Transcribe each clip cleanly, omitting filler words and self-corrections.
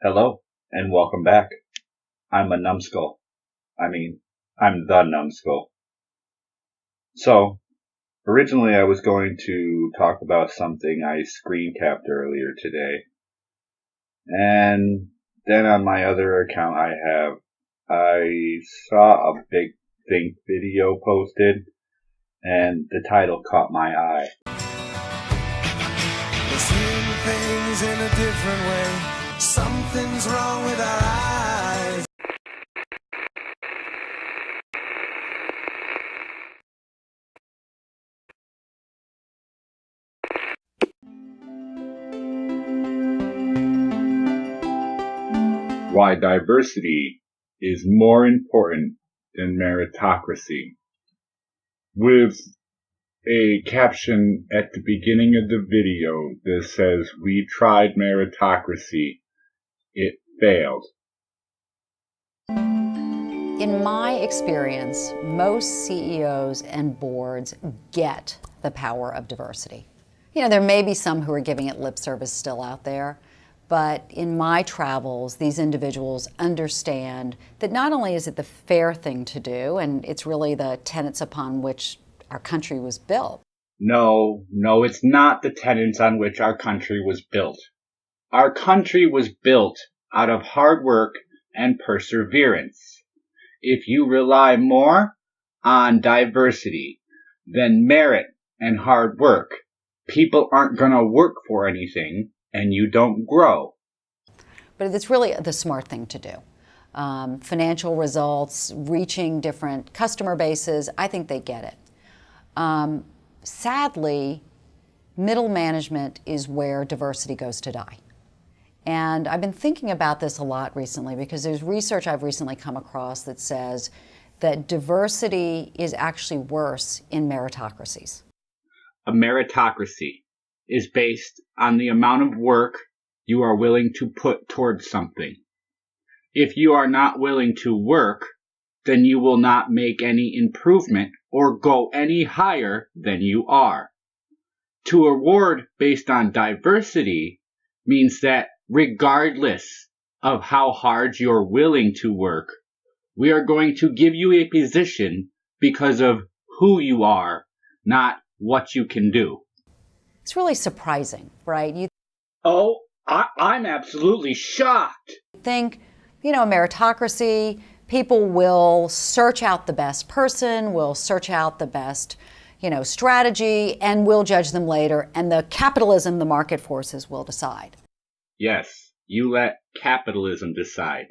Hello, and welcome back. I'm a numbskull. I'm the numbskull. So, originally I was going to talk about something I screen capped earlier today. And then on my other account I saw a big think video posted, and the title caught my eye. We're seeing things in a different way. Something's wrong with our eyes. Why diversity is more important than meritocracy. With a caption at the beginning of the video that says, "We tried meritocracy. It failed." In my experience, most CEOs and boards get the power of diversity. There may be some who are giving it lip service still out there, but in my travels, these individuals understand that not only is it the fair thing to do, and it's really the tenets upon which our country was built. No, it's not the tenets on which our country was built. Our country was built out of hard work and perseverance. If you rely more on diversity than merit and hard work, people aren't going to work for anything and you don't grow. But it's really the smart thing to do. Financial results, reaching different customer bases, I think they get it. Sadly, middle management is where diversity goes to die. And I've been thinking about this a lot recently because there's research I've recently come across that says that diversity is actually worse in meritocracies. A meritocracy is based on the amount of work you are willing to put towards something. If you are not willing to work, then you will not make any improvement or go any higher than you are. To award based on diversity means that regardless of how hard you're willing to work, we are going to give you a position because of who you are, not what you can do. It's really surprising, right? I'm absolutely shocked. Think, meritocracy, people will search out the best person, will search out the best, strategy, and will judge them later. And the capitalism, the market forces will decide. Yes, you let capitalism decide.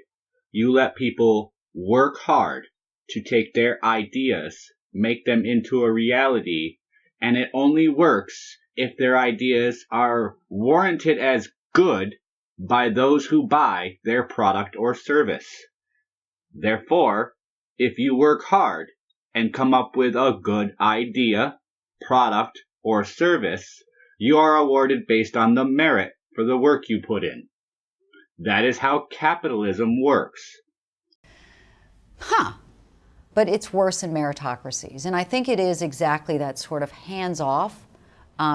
You let people work hard to take their ideas, make them into a reality, and it only works if their ideas are warranted as good by those who buy their product or service. Therefore, if you work hard and come up with a good idea, product, or service, you are awarded based on the merit for the work you put in. That is how capitalism works. But it's worse in meritocracies. And I think it is exactly that sort of hands-off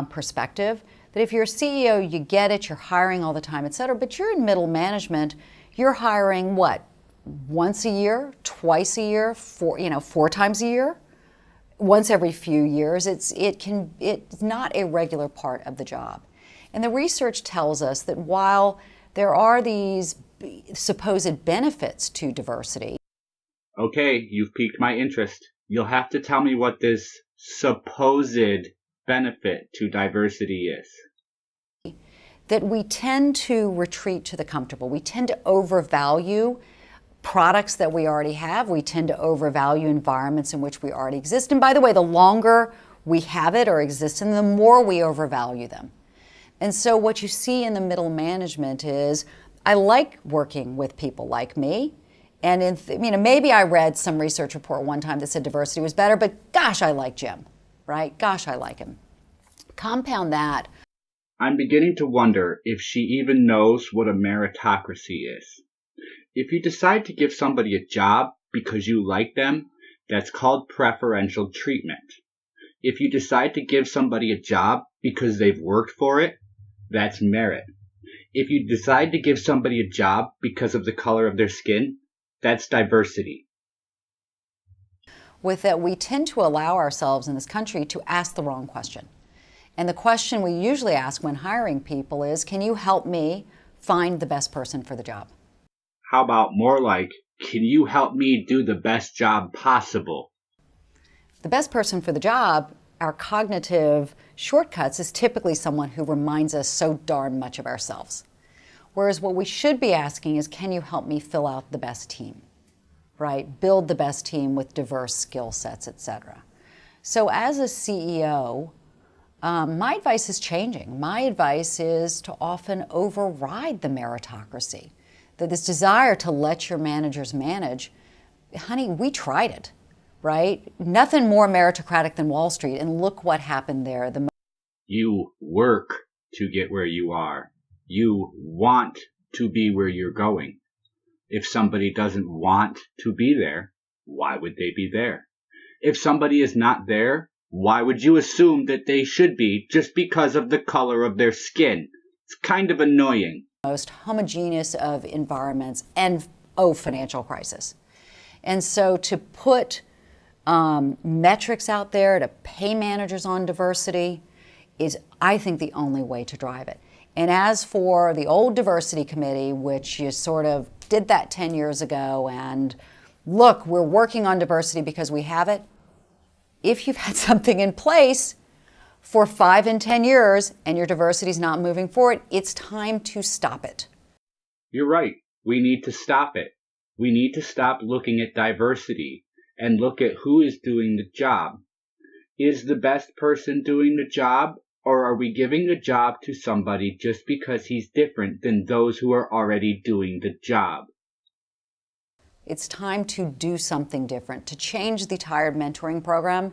perspective, that if you're a CEO, you get it, you're hiring all the time, et cetera, but you're in middle management, you're hiring what? Once a year, twice a year, four times a year, once every few years. It's not a regular part of the job. And the research tells us that while there are these supposed benefits to diversity. Okay, you've piqued my interest. You'll have to tell me what this supposed benefit to diversity is. That we tend to retreat to the comfortable. We tend to overvalue products that we already have. We tend to overvalue environments in which we already exist. And by the way, the longer we have it or exist in them, the more we overvalue them. And so what you see in the middle management is, I like working with people like me. And maybe I read some research report one time that said diversity was better, but gosh, I like Jim, right? Gosh, I like him. Compound that. I'm beginning to wonder if she even knows what a meritocracy is. If you decide to give somebody a job because you like them, that's called preferential treatment. If you decide to give somebody a job because they've worked for it, that's merit. If you decide to give somebody a job because of the color of their skin, that's diversity. With that, we tend to allow ourselves in this country to ask the wrong question. And the question we usually ask when hiring people is, can you help me find the best person for the job? How about more like, can you help me do the best job possible? The best person for the job, our cognitive shortcuts, is typically someone who reminds us so darn much of ourselves. Whereas what we should be asking is, can you help me fill out the best team, right? Build the best team with diverse skill sets, etc. So as a CEO, my advice is changing. My advice is to often override the meritocracy. That this desire to let your managers manage, honey, we tried it, right? Nothing more meritocratic than Wall Street, and look what happened there. You work to get where you are. You want to be where you're going. If somebody doesn't want to be there, why would they be there? If somebody is not there, why would you assume that they should be just because of the color of their skin? It's kind of annoying. Most homogeneous of environments and, financial crisis. And so to put metrics out there, to pay managers on diversity is, I think, the only way to drive it. And as for the old diversity committee, which you sort of did that 10 years ago, and look, we're working on diversity because we have it. If you've had something in place for 5 and 10 years and your diversity is not moving forward, it's time to stop it. You're right. We need to stop it. We need to stop looking at diversity and look at who is doing the job. Is the best person doing the job, or are we giving the job to somebody just because he's different than those who are already doing the job? It's time to do something different, to change the Tired Mentoring program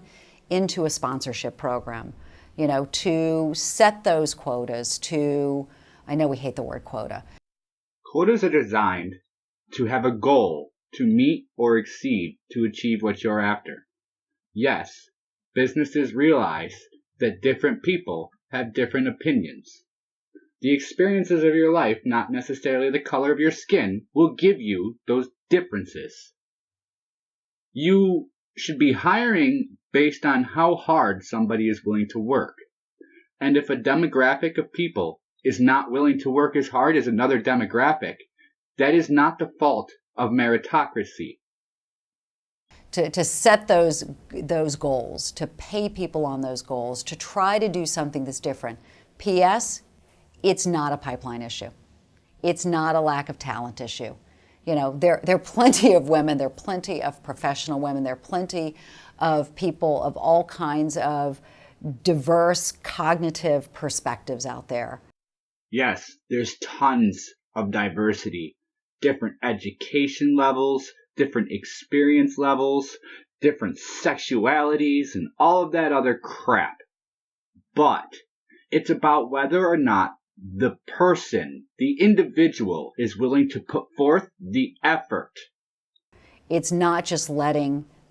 into a sponsorship program, to set those quotas, I know we hate the word quota. Quotas are designed to have a goal to meet or exceed to achieve what you're after. Yes, businesses realize that different people have different opinions. The experiences of your life, not necessarily the color of your skin, will give you those differences. You should be hiring based on how hard somebody is willing to work. And if a demographic of people is not willing to work as hard as another demographic, that is not the fault of meritocracy. To set those goals, to pay people on those goals, to try to do something that's different. P.S., it's not a pipeline issue. It's not a lack of talent issue. There are plenty of women, there are plenty of professional women, there are plenty of people of all kinds of diverse cognitive perspectives out there. Yes, there's tons of diversity, different education levels, different experience levels, different sexualities, and all of that other crap. But it's about whether or not the person, the individual, is willing to put forth the effort. It's not just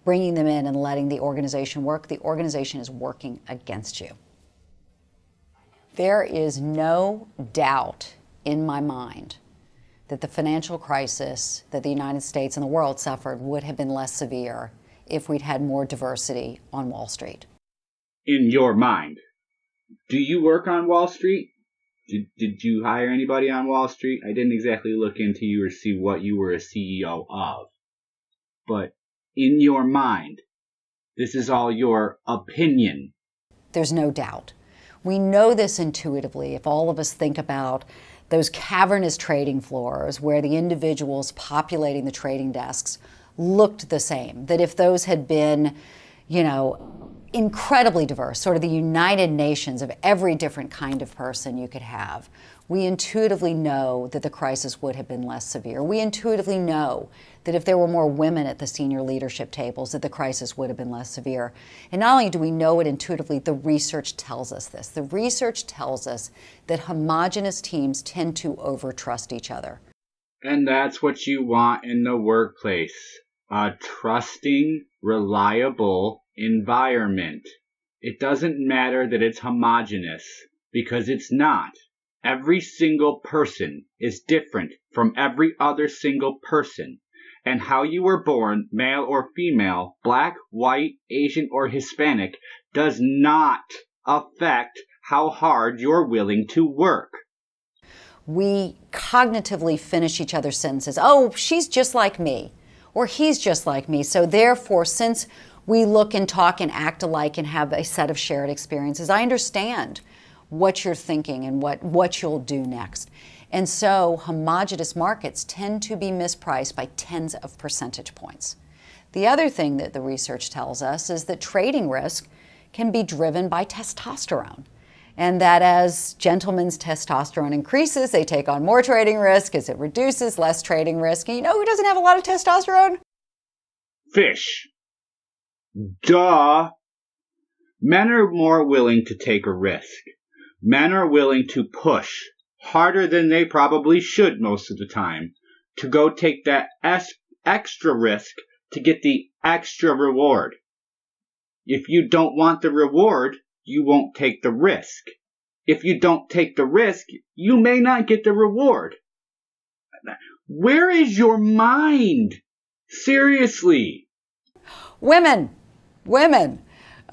bringing them in and letting the organization work. The organization is working against you. There is no doubt in my mind that the financial crisis that the United States and the world suffered would have been less severe if we'd had more diversity on Wall Street. In your mind. Do you work on Wall Street? Did you hire anybody on Wall Street? I didn't exactly look into you or see what you were a CEO of. But in your mind, this is all your opinion. There's no doubt. We know this intuitively if all of us think about those cavernous trading floors where the individuals populating the trading desks looked the same. That if those had been, incredibly diverse, sort of the United Nations of every different kind of person you could have, we intuitively know that the crisis would have been less severe. We intuitively know that if there were more women at the senior leadership tables, that the crisis would have been less severe. And not only do we know it intuitively, the research tells us this. The research tells us that homogenous teams tend to overtrust each other. And that's what you want in the workplace. A trusting, reliable environment. It doesn't matter that it's homogeneous, because it's not. Every single person is different from every other single person. And how you were born, male or female, black, white, Asian, or Hispanic, does not affect how hard you're willing to work. We cognitively finish each other's sentences. Oh, she's just like me, or he's just like me. So therefore, since we look and talk and act alike and have a set of shared experiences, I understand what you're thinking and what you'll do next. And so homogeneous markets tend to be mispriced by tens of percentage points. The other thing that the research tells us is that trading risk can be driven by testosterone. And that as gentlemen's testosterone increases, they take on more trading risk. As it reduces, less trading risk. And you know who doesn't have a lot of testosterone? Fish. Duh. Men are more willing to take a risk. Men are willing to push harder than they probably should most of the time to go take that extra risk to get the extra reward. If you don't want the reward, you won't take the risk. If you don't take the risk, you may not get the reward. Where is your mind? Seriously. Women.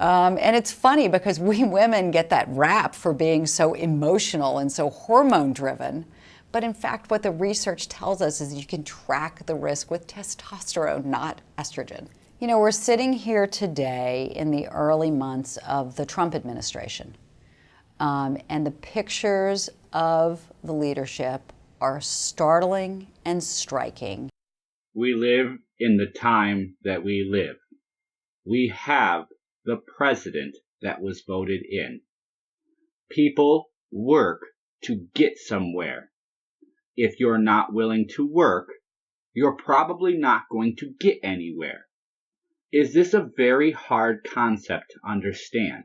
And it's funny because we women get that rap for being so emotional and so hormone driven. But in fact, what the research tells us is you can track the risk with testosterone, not estrogen. You know, we're sitting here today in the early months of the Trump administration. And the pictures of the leadership are startling and striking. We live in the time that we live. We have the president that was voted in. People work to get somewhere. If you're not willing to work, you're probably not going to get anywhere. Is this a very hard concept to understand?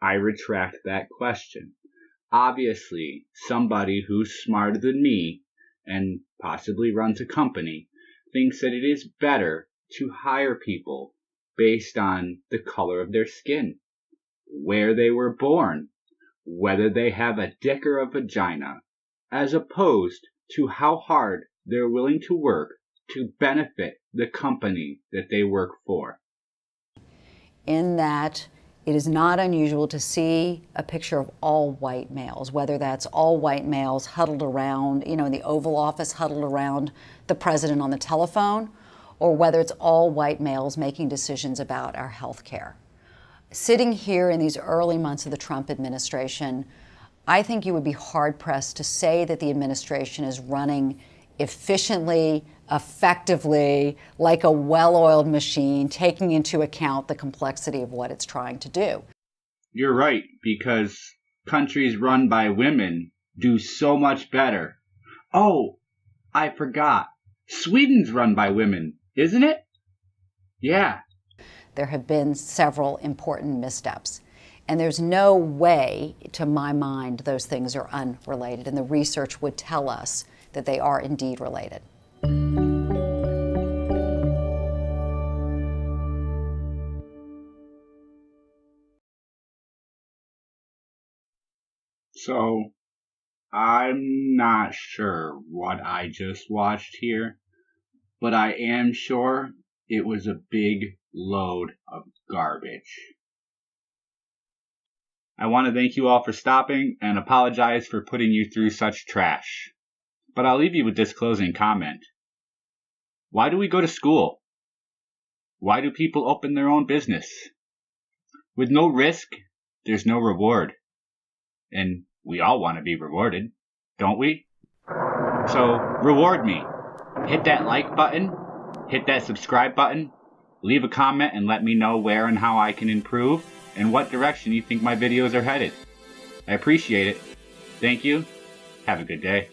I retract that question. Obviously, somebody who's smarter than me and possibly runs a company thinks that it is better to hire people based on the color of their skin, where they were born, whether they have a dick or a vagina, as opposed to how hard they're willing to work to benefit the company that they work for. In that it is not unusual to see a picture of all white males, whether that's all white males huddled around, in the Oval Office, huddled around the president on the telephone, or whether it's all white males making decisions about our health care. Sitting here in these early months of the Trump administration, I think you would be hard-pressed to say that the administration is running efficiently, effectively, like a well-oiled machine, taking into account the complexity of what it's trying to do. You're right, because countries run by women do so much better. Oh, I forgot. Sweden's run by women, isn't it? Yeah. There have been several important missteps. And there's no way, to my mind, those things are unrelated. And the research would tell us that they are indeed related. So, I'm not sure what I just watched here, but I am sure it was a big load of garbage. I want to thank you all for stopping and apologize for putting you through such trash. But I'll leave you with this closing comment. Why do we go to school? Why do people open their own business? With no risk, there's no reward. And we all want to be rewarded, don't we? So, reward me. Hit that like button, hit that subscribe button, leave a comment and let me know where and how I can improve and what direction you think my videos are headed. I appreciate it. Thank you. Have a good day.